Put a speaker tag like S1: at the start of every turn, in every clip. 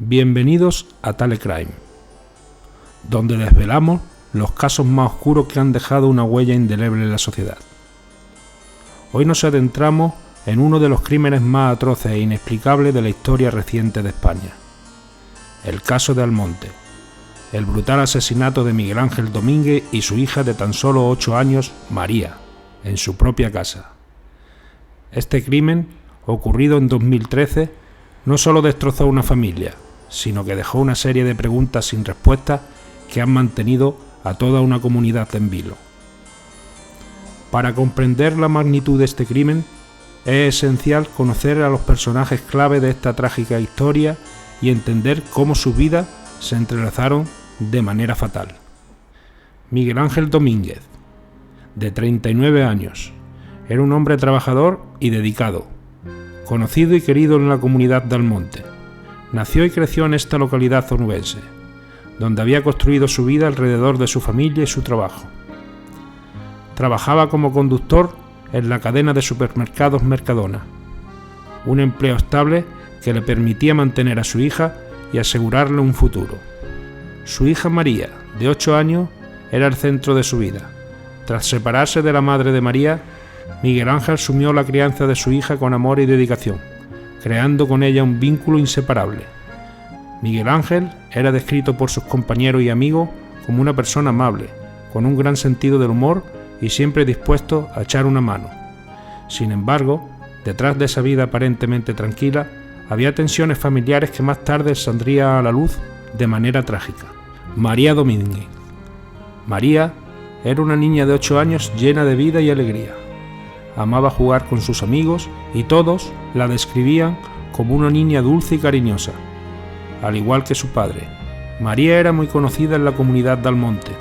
S1: Bienvenidos a Telecrime, donde desvelamos los casos más oscuros que han dejado una huella indeleble en la sociedad. Hoy nos adentramos en uno de los crímenes más atroces e inexplicables de la historia reciente de España. El caso de Almonte, el brutal asesinato de Miguel Ángel Domínguez y su hija de tan solo 8 años, María, en su propia casa. Este crimen, ocurrido en 2013, no solo destrozó a una familia, sino que dejó una serie de preguntas sin respuesta que han mantenido a toda una comunidad en vilo. Para comprender la magnitud de este crimen, es esencial conocer a los personajes clave de esta trágica historia y entender cómo sus vidas se entrelazaron de manera fatal. Miguel Ángel Domínguez, de 39 años, era un hombre trabajador y dedicado, conocido y querido en la comunidad de Almonte. Nació y creció en esta localidad onubense, donde había construido su vida alrededor de su familia y su trabajo. Trabajaba como conductor en la cadena de supermercados Mercadona, un empleo estable que le permitía mantener a su hija y asegurarle un futuro. Su hija María, de 8 años, era el centro de su vida. Tras separarse de la madre de María, Miguel Ángel asumió la crianza de su hija con amor y dedicación, creando con ella un vínculo inseparable. Miguel Ángel era descrito por sus compañeros y amigos como una persona amable, con un gran sentido del humor y siempre dispuesto a echar una mano. Sin embargo, detrás de esa vida aparentemente tranquila, había tensiones familiares que más tarde saldrían a la luz de manera trágica. María Domínguez. María era una niña de 8 años llena de vida y alegría. Amaba jugar con sus amigos y todos la describían como una niña dulce y cariñosa, al igual que su padre. María era muy conocida en la comunidad de Almonte.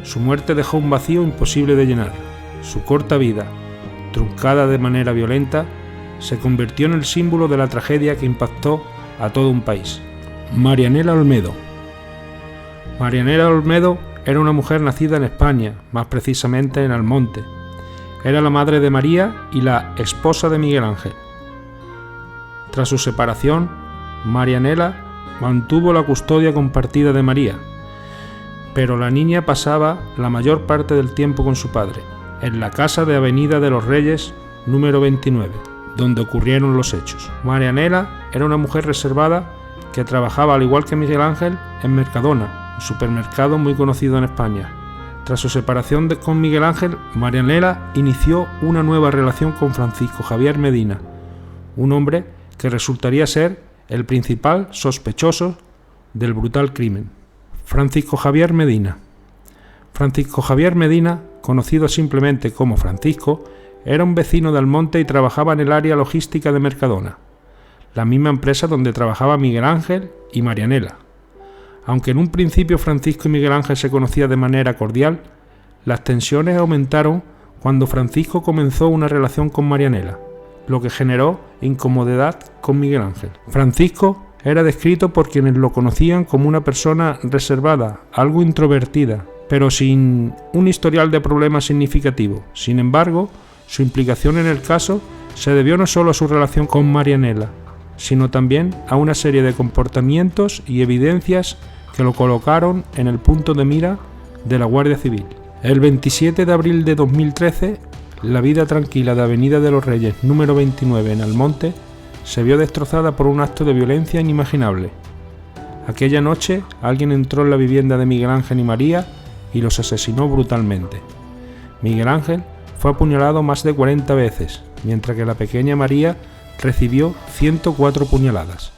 S1: Su muerte dejó un vacío imposible de llenar. Su corta vida, truncada de manera violenta, se convirtió en el símbolo de la tragedia que impactó a todo un país. Marianela Olmedo. Marianela Olmedo era una mujer nacida en España, más precisamente en Almonte. Era la madre de María y la esposa de Miguel Ángel. Tras su separación, Marianela mantuvo la custodia compartida de María, pero la niña pasaba la mayor parte del tiempo con su padre, en la casa de Avenida de los Reyes, número 29, donde ocurrieron los hechos. Marianela era una mujer reservada que trabajaba, al igual que Miguel Ángel, en Mercadona, un supermercado muy conocido en España. Tras su separación con Miguel Ángel, Marianela inició una nueva relación con Francisco Javier Medina, un hombre que resultaría ser el principal sospechoso del brutal crimen. Francisco Javier Medina. Francisco Javier Medina, conocido simplemente como Francisco, era un vecino de Almonte y trabajaba en el área logística de Mercadona, la misma empresa donde trabajaba Miguel Ángel y Marianela. Aunque en un principio Francisco y Miguel Ángel se conocían de manera cordial, las tensiones aumentaron cuando Francisco comenzó una relación con Marianela, lo que generó incomodidad con Miguel Ángel. Francisco era descrito por quienes lo conocían como una persona reservada, algo introvertida, pero sin un historial de problemas significativo. Sin embargo, su implicación en el caso se debió no solo a su relación con Marianela, sino también a una serie de comportamientos y evidencias que lo colocaron en el punto de mira de la Guardia Civil. El 27 de abril de 2013, la vida tranquila de Avenida de los Reyes, número 29 en Almonte, se vio destrozada por un acto de violencia inimaginable. Aquella noche, alguien entró en la vivienda de Miguel Ángel y María y los asesinó brutalmente. Miguel Ángel fue apuñalado más de 40 veces, mientras que la pequeña María recibió 104 puñaladas.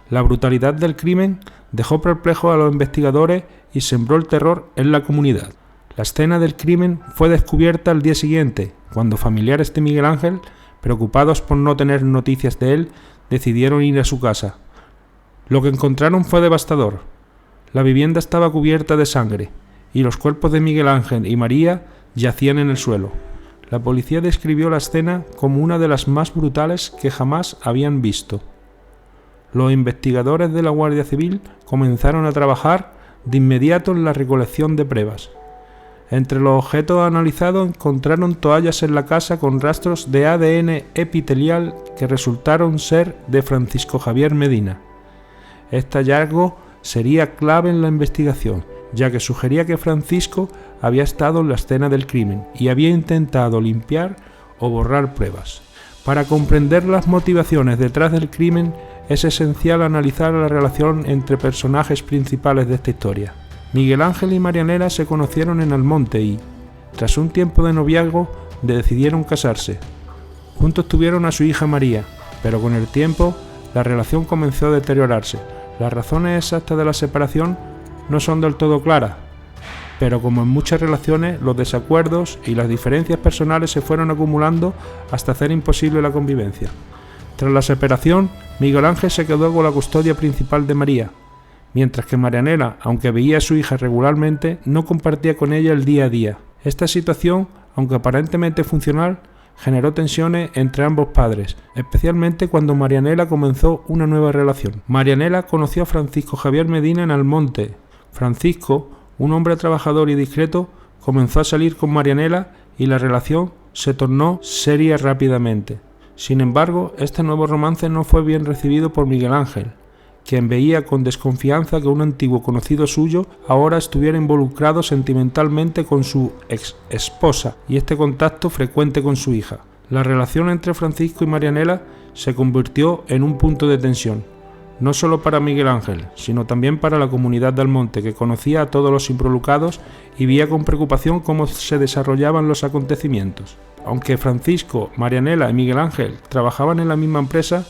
S1: La brutalidad del crimen dejó perplejos a los investigadores y sembró el terror en la comunidad. La escena del crimen fue descubierta al día siguiente, cuando familiares de Miguel Ángel, preocupados por no tener noticias de él, decidieron ir a su casa. Lo que encontraron fue devastador. La vivienda estaba cubierta de sangre y los cuerpos de Miguel Ángel y María yacían en el suelo. La policía describió la escena como una de las más brutales que jamás habían visto. Los investigadores de la Guardia Civil comenzaron a trabajar de inmediato en la recolección de pruebas. Entre los objetos analizados encontraron toallas en la casa con rastros de ADN epitelial que resultaron ser de Francisco Javier Medina. Este hallazgo sería clave en la investigación, ya que sugería que Francisco había estado en la escena del crimen y había intentado limpiar o borrar pruebas. Para comprender las motivaciones detrás del crimen es esencial analizar la relación entre personajes principales de esta historia. Miguel Ángel y Marianela se conocieron en Almonte y, tras un tiempo de noviazgo, decidieron casarse. Juntos tuvieron a su hija María, pero con el tiempo la relación comenzó a deteriorarse. Las razones exactas de la separación no son del todo claras, pero como en muchas relaciones, los desacuerdos y las diferencias personales se fueron acumulando hasta hacer imposible la convivencia. Tras la separación, Miguel Ángel se quedó con la custodia principal de María, mientras que Marianela, aunque veía a su hija regularmente, no compartía con ella el día a día. Esta situación, aunque aparentemente funcional, generó tensiones entre ambos padres, especialmente cuando Marianela comenzó una nueva relación. Marianela conoció a Francisco Javier Medina en Almonte. Francisco, un hombre trabajador y discreto, comenzó a salir con Marianela y la relación se tornó seria rápidamente. Sin embargo, este nuevo romance no fue bien recibido por Miguel Ángel, quien veía con desconfianza que un antiguo conocido suyo ahora estuviera involucrado sentimentalmente con su ex esposa y este contacto frecuente con su hija. La relación entre Francisco y Marianela se convirtió en un punto de tensión, no solo para Miguel Ángel, sino también para la comunidad de Almonte, que conocía a todos los involucrados y veía con preocupación cómo se desarrollaban los acontecimientos. Aunque Francisco, Marianela y Miguel Ángel trabajaban en la misma empresa,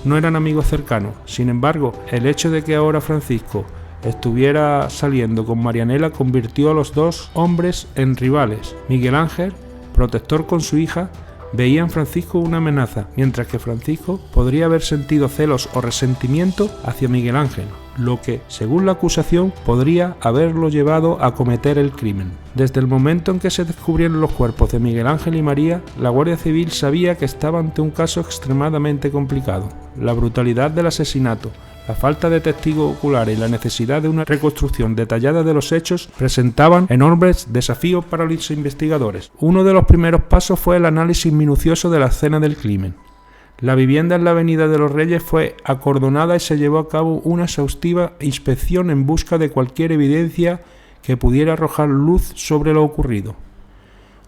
S1: no eran amigos cercanos. Sin embargo, el hecho de que ahora Francisco estuviera saliendo con Marianela convirtió a los dos hombres en rivales. Miguel Ángel, protector con su hija, veía en Francisco una amenaza, mientras que Francisco podría haber sentido celos o resentimiento hacia Miguel Ángel, lo que, según la acusación, podría haberlo llevado a cometer el crimen. Desde el momento en que se descubrieron los cuerpos de Miguel Ángel y María, la Guardia Civil sabía que estaba ante un caso extremadamente complicado. La brutalidad del asesinato, la falta de testigos oculares y la necesidad de una reconstrucción detallada de los hechos presentaban enormes desafíos para los investigadores. Uno de los primeros pasos fue el análisis minucioso de la escena del crimen. La vivienda en la Avenida de los Reyes fue acordonada y se llevó a cabo una exhaustiva inspección en busca de cualquier evidencia que pudiera arrojar luz sobre lo ocurrido.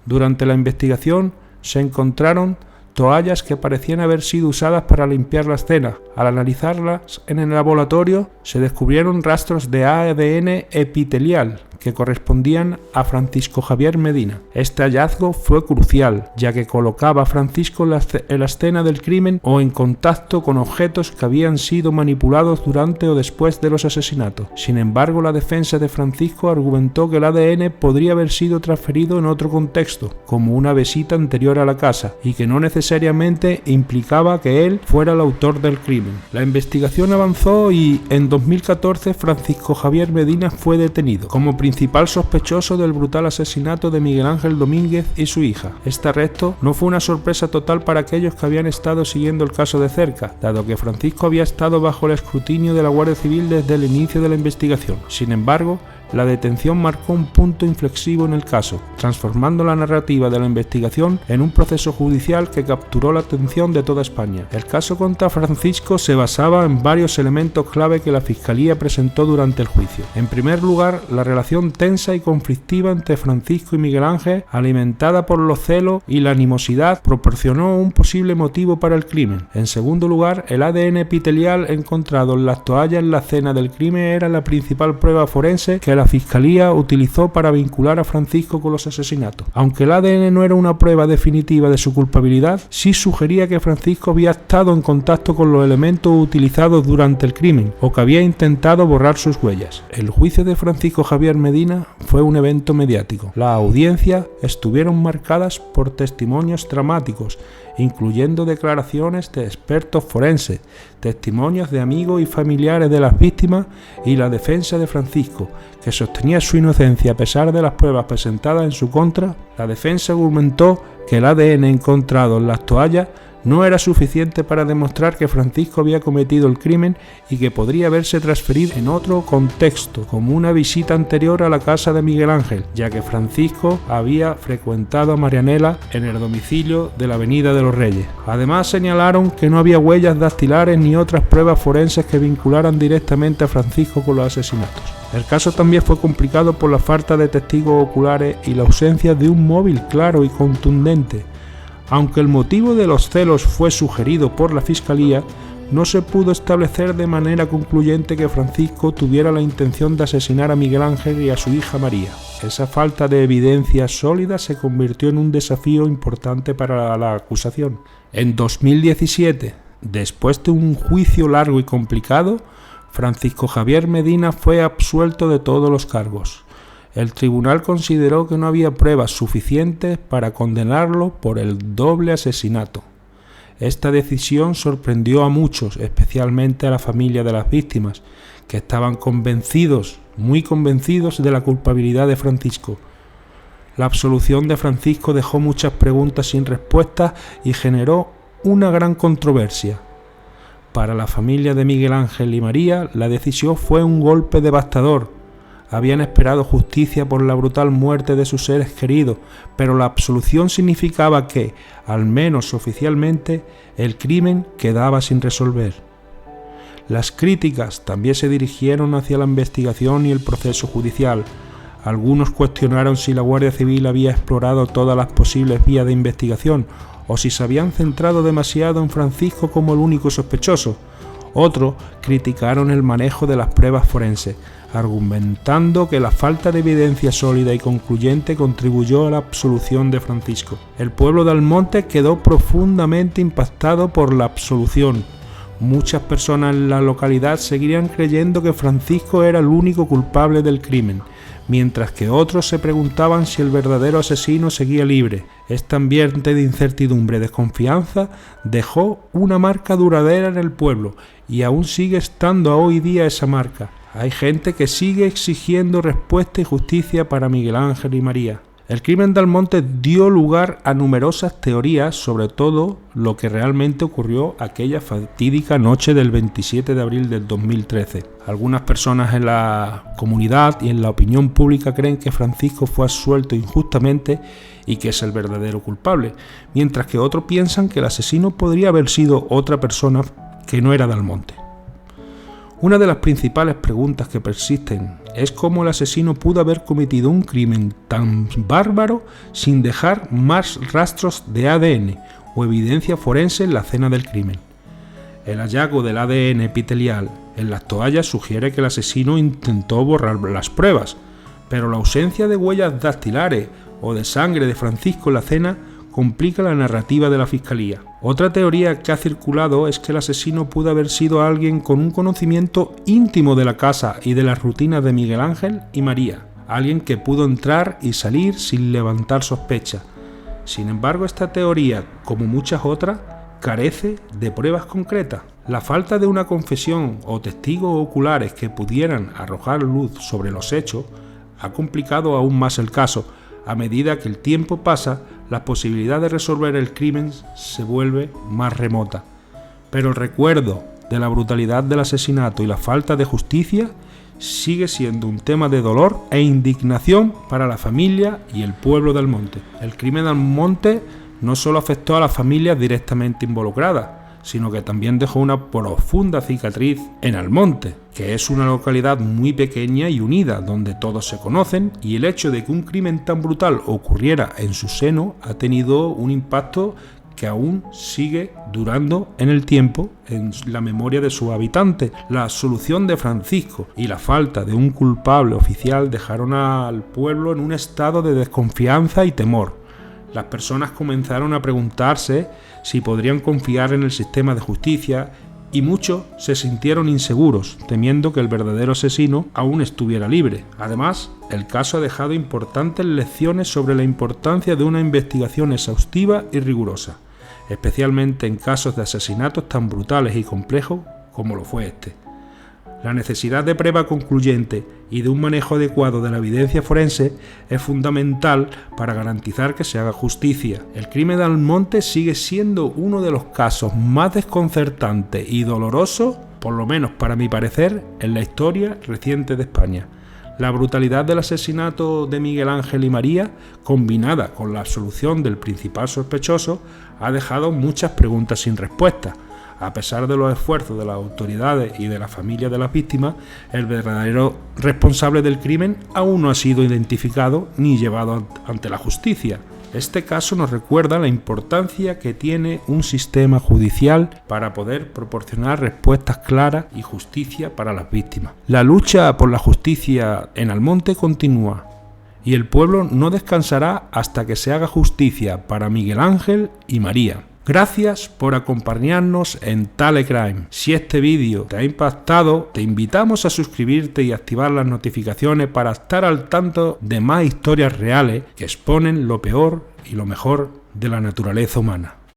S1: Durante la investigación se encontraron toallas que parecían haber sido usadas para limpiar la escena. Al analizarlas en el laboratorio se descubrieron rastros de ADN epitelial que correspondían a Francisco Javier Medina. Este hallazgo fue crucial, ya que colocaba a Francisco en la escena del crimen o en contacto con objetos que habían sido manipulados durante o después de los asesinatos. Sin embargo, la defensa de Francisco argumentó que el ADN podría haber sido transferido en otro contexto, como una visita anterior a la casa, y que no necesariamente implicaba que él fuera el autor del crimen. La investigación avanzó y en 2014 Francisco Javier Medina fue detenido como principal sospechoso del brutal asesinato de Miguel Ángel Domínguez y su hija. Este arresto no fue una sorpresa total para aquellos que habían estado siguiendo el caso de cerca, dado que Francisco había estado bajo el escrutinio de la Guardia Civil desde el inicio de la investigación. Sin embargo, la detención marcó un punto inflexivo en el caso, transformando la narrativa de la investigación en un proceso judicial que capturó la atención de toda España. El caso contra Francisco se basaba en varios elementos clave que la Fiscalía presentó durante el juicio. En primer lugar, la relación tensa y conflictiva entre Francisco y Miguel Ángel, alimentada por los celos y la animosidad, proporcionó un posible motivo para el crimen. En segundo lugar, el ADN epitelial encontrado en las toallas en la escena del crimen era la principal prueba forense que la Fiscalía utilizó para vincular a Francisco con los asesinatos. Aunque el ADN no era una prueba definitiva de su culpabilidad, sí sugería que Francisco había estado en contacto con los elementos utilizados durante el crimen o que había intentado borrar sus huellas. El juicio de Francisco Javier Medina fue un evento mediático. Las audiencias estuvieron marcadas por testimonios dramáticos, incluyendo declaraciones de expertos forenses, testimonios de amigos y familiares de las víctimas y la defensa de Francisco, que sostenía su inocencia a pesar de las pruebas presentadas en su contra. La defensa argumentó que el ADN encontrado en las toallas no era suficiente para demostrar que Francisco había cometido el crimen y que podría haberse transferido en otro contexto, como una visita anterior a la casa de Miguel Ángel, ya que Francisco había frecuentado a Marianela en el domicilio de la Avenida de los Reyes. Además, señalaron que no había huellas dactilares ni otras pruebas forenses que vincularan directamente a Francisco con los asesinatos. El caso también fue complicado por la falta de testigos oculares y la ausencia de un móvil claro y contundente. Aunque el motivo de los celos fue sugerido por la Fiscalía, no se pudo establecer de manera concluyente que Francisco tuviera la intención de asesinar a Miguel Ángel y a su hija María. Esa falta de evidencia sólida se convirtió en un desafío importante para la acusación. En 2017, después de un juicio largo y complicado, Francisco Javier Medina fue absuelto de todos los cargos. El tribunal consideró que no había pruebas suficientes para condenarlo por el doble asesinato. Esta decisión sorprendió a muchos, especialmente a la familia de las víctimas, que estaban muy convencidos de la culpabilidad de Francisco. La absolución de Francisco dejó muchas preguntas sin respuesta y generó una gran controversia. Para la familia de Miguel Ángel y María, la decisión fue un golpe devastador. Habían esperado justicia por la brutal muerte de sus seres queridos, pero la absolución significaba que, al menos oficialmente, el crimen quedaba sin resolver. Las críticas también se dirigieron hacia la investigación y el proceso judicial. Algunos cuestionaron si la Guardia Civil había explorado todas las posibles vías de investigación o si se habían centrado demasiado en Francisco como el único sospechoso. Otros criticaron el manejo de las pruebas forenses, argumentando que la falta de evidencia sólida y concluyente contribuyó a la absolución de Francisco. El pueblo de Almonte quedó profundamente impactado por la absolución. Muchas personas en la localidad seguirían creyendo que Francisco era el único culpable del crimen, mientras que otros se preguntaban si el verdadero asesino seguía libre. Este ambiente de incertidumbre y desconfianza dejó una marca duradera en el pueblo y aún sigue estando hoy día esa marca. Hay gente que sigue exigiendo respuesta y justicia para Miguel Ángel y María. El crimen de Almonte dio lugar a numerosas teorías sobre todo lo que realmente ocurrió aquella fatídica noche del 27 de abril del 2013. Algunas personas en la comunidad y en la opinión pública creen que Francisco fue absuelto injustamente y que es el verdadero culpable, mientras que otros piensan que el asesino podría haber sido otra persona que no era de Almonte. Una de las principales preguntas que persisten es cómo el asesino pudo haber cometido un crimen tan bárbaro sin dejar más rastros de ADN o evidencia forense en la escena del crimen. El hallazgo del ADN epitelial en las toallas sugiere que el asesino intentó borrar las pruebas, pero la ausencia de huellas dactilares o de sangre de Francisco en la escena complica la narrativa de la Fiscalía. Otra teoría que ha circulado es que el asesino pudo haber sido alguien con un conocimiento íntimo de la casa y de las rutinas de Miguel Ángel y María, alguien que pudo entrar y salir sin levantar sospecha. Sin embargo, esta teoría, como muchas otras, carece de pruebas concretas. La falta de una confesión o testigos oculares que pudieran arrojar luz sobre los hechos ha complicado aún más el caso. A medida que el tiempo pasa, la posibilidad de resolver el crimen se vuelve más remota. Pero el recuerdo de la brutalidad del asesinato y la falta de justicia sigue siendo un tema de dolor e indignación para la familia y el pueblo de Almonte. El crimen de Almonte no solo afectó a las familias directamente involucradas, sino que también dejó una profunda cicatriz en Almonte, que es una localidad muy pequeña y unida, donde todos se conocen, y el hecho de que un crimen tan brutal ocurriera en su seno ha tenido un impacto que aún sigue durando en el tiempo en la memoria de sus habitantes. La absolución de Francisco y la falta de un culpable oficial dejaron al pueblo en un estado de desconfianza y temor. Las personas comenzaron a preguntarse si podrían confiar en el sistema de justicia y muchos se sintieron inseguros, temiendo que el verdadero asesino aún estuviera libre. Además, el caso ha dejado importantes lecciones sobre la importancia de una investigación exhaustiva y rigurosa, especialmente en casos de asesinatos tan brutales y complejos como lo fue este. La necesidad de prueba concluyente y de un manejo adecuado de la evidencia forense es fundamental para garantizar que se haga justicia. El crimen de Almonte sigue siendo uno de los casos más desconcertantes y dolorosos, por lo menos para mi parecer, en la historia reciente de España. La brutalidad del asesinato de Miguel Ángel y María, combinada con la absolución del principal sospechoso, ha dejado muchas preguntas sin respuesta. A pesar de los esfuerzos de las autoridades y de la familia de las víctimas, el verdadero responsable del crimen aún no ha sido identificado ni llevado ante la justicia. Este caso nos recuerda la importancia que tiene un sistema judicial para poder proporcionar respuestas claras y justicia para las víctimas. La lucha por la justicia en Almonte continúa y el pueblo no descansará hasta que se haga justicia para Miguel Ángel y María. Gracias por acompañarnos en Telecrime. Si este vídeo te ha impactado, te invitamos a suscribirte y activar las notificaciones para estar al tanto de más historias reales que exponen lo peor y lo mejor de la naturaleza humana.